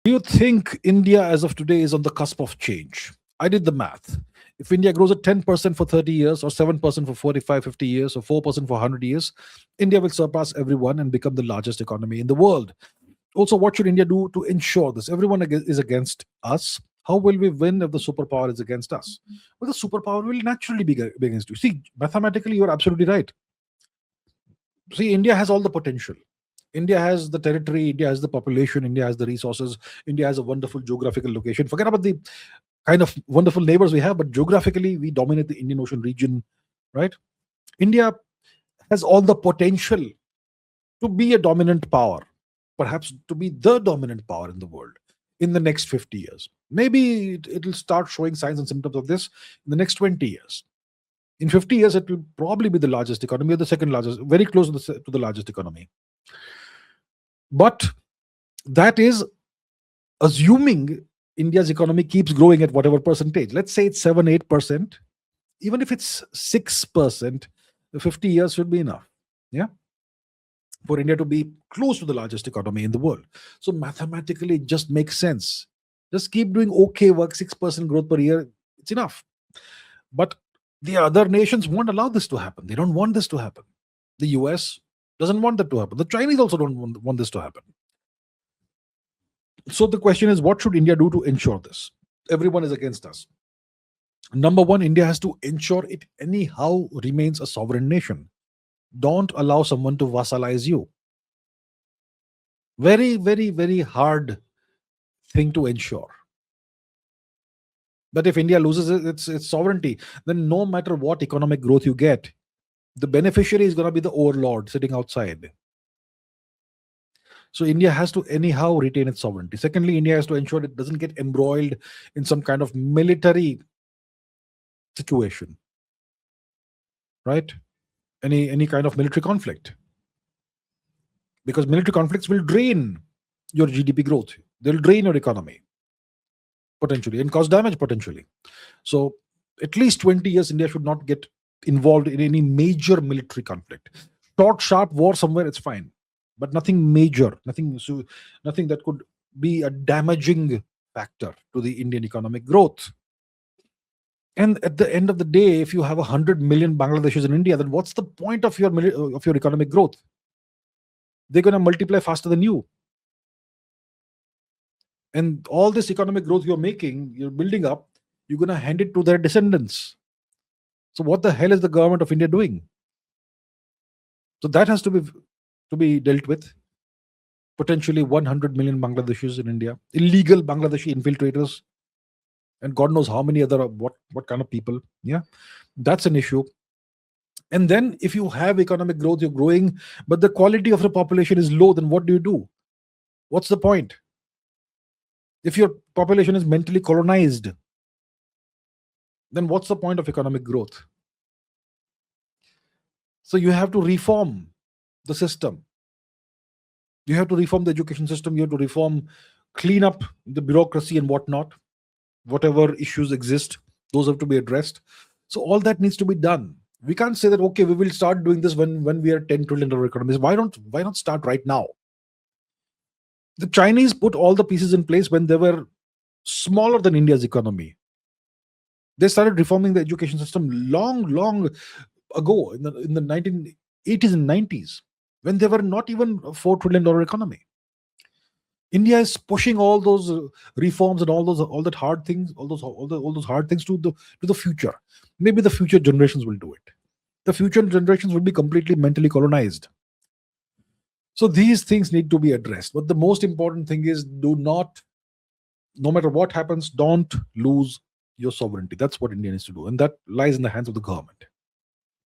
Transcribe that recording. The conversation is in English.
Do you think India as of today is on the cusp of change? I did the math. If India grows at 10% for 30 years, or 7% for 45, 50 years, or 4% for 100 years, India will surpass everyone and become the largest economy in the world. Also, what should India do to ensure this? Everyone is against us. How will we win if the superpower is against us? Well, the superpower will naturally be against you. See, mathematically, you're absolutely right. See, India has all the potential. India has the territory, India has the population, India has the resources, India has a wonderful geographical location. Forget about the kind of wonderful neighbors we have, but geographically, we dominate the Indian Ocean region, right? India has all the potential to be a dominant power, perhaps to be the dominant power in the world in the next 50 years. Maybe it'll start showing signs and symptoms of this in the next 20 years. In 50 years, it will probably be the largest economy or the second largest, very close to the largest economy. But that is assuming India's economy keeps growing at whatever percentage. Let's say it's 7, 8%. Even if it's 6%, 50 years should be enough. Yeah. For India to be close to the largest economy in the world. So mathematically, it just makes sense. Just keep doing okay work, 6% growth per year. It's enough. But the other nations won't allow this to happen. They don't want this to happen. The US doesn't want that to happen. The Chinese also don't want this to happen. So the question is, what should India do to ensure this? Everyone is against us. Number one, India has to ensure it anyhow remains a sovereign nation. Don't allow someone to vassalize you. Very, very, very hard thing to ensure. But if India loses its sovereignty, then no matter what economic growth you get, the beneficiary is going to be the overlord sitting outside. So India has to anyhow retain its sovereignty. Secondly, India has to ensure it doesn't get embroiled in some kind of military situation, right? Any kind of military conflict, because military conflicts will drain your GDP growth. They'll drain your economy potentially and cause damage potentially. So at least 20 years, India should not get involved in any major military conflict. Short, sharp war somewhere, it's fine, but nothing major, nothing that could be a damaging factor to the Indian economic growth. And at the end of the day, if you have 100 million Bangladeshis in India, then what's the point of your economic growth? They're going to multiply faster than you. And all this economic growth you're building up, you're going to hand it to their descendants. So what the hell is the government of India doing? So that has to be dealt with. Potentially 100 million Bangladeshis in India, illegal Bangladeshi infiltrators, and God knows how many other what kind of people. Yeah, that's an issue. And then if you have economic growth, you're growing, but the quality of the population is low, then what do? What's the point? If your population is mentally colonized, then what's the point of economic growth? So you have to reform the system. You have to reform the education system. You have to clean up the bureaucracy and whatnot. Whatever issues exist, those have to be addressed. So all that needs to be done. We can't say that, okay, we will start doing this when we are $10 trillion economies. Why not start right now? The Chinese put all the pieces in place when they were smaller than India's economy. They started reforming the education system long ago in the 1980s and 90s, when they were not even a $4 trillion economy. India is pushing all those reforms and all those hard things to the future. Maybe the future generations will do it. The future generations will be completely mentally colonized. So these things need to be addressed. But the most important thing is, no matter what happens, don't lose your sovereignty. That's what India needs to do, and that lies in the hands of the government.